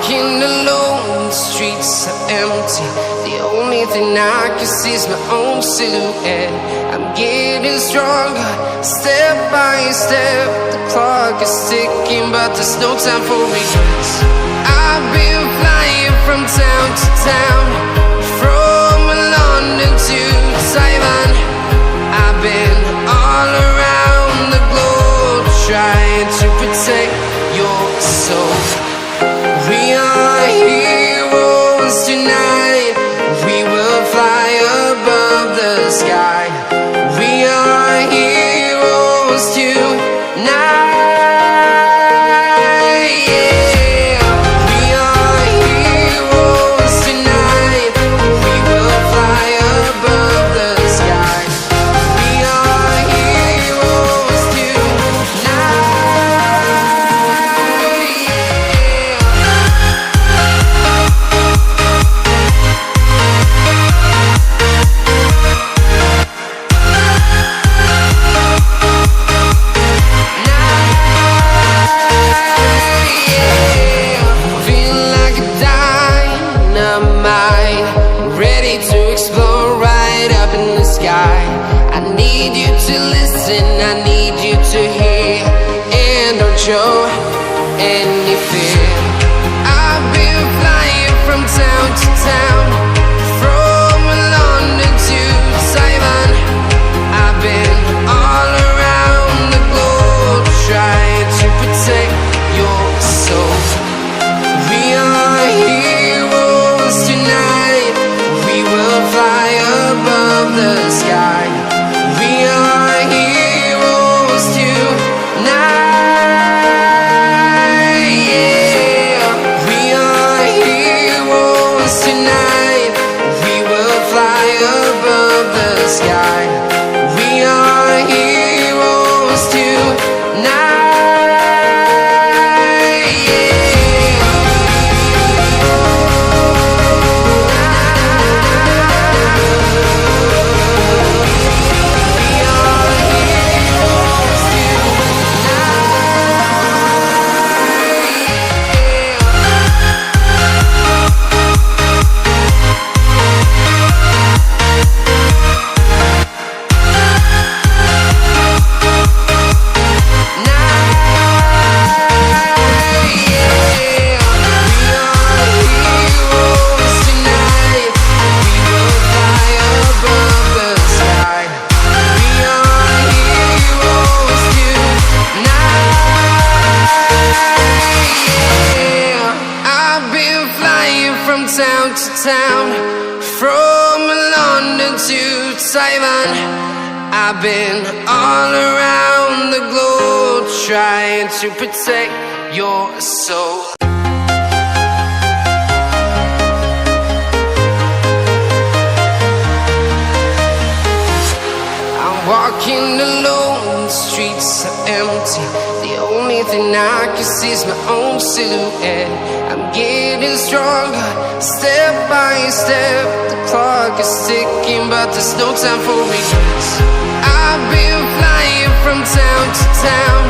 walking alone, the streets are empty. The only thing I can see is my own silhouette. I'm getting stronger, step by step. The clock is ticking, but there's no time for regrets. I've been flying from town to town, from London to Taiwan. I've been all around the globe, trying to protect your soul. We are heroes tonight. We will fly above the sky. We are heroes tonight. Yeah. We are heroes tonight. We will fly above the sky. We are heroes tonight. I need you to listen, I need you to hear, and don't show any fear. I've been flying from town to town, from London to Taiwan. I've been all around the globe, trying to protect your soul. We are heroes tonight. We will fly above the sky. We are heroes tonight. Yeah. We are heroes tonight. We will fly above the sky. We are heroes tonight. Town to town, from London to Taiwan. I've been all around the globe, trying to protect your soul. I'm walking alone, the streets are empty. The only thing I can see is my own silhouette. I'm getting stronger, step by step. The clock is ticking, but there's no time for regrets. I've been flying from town to town,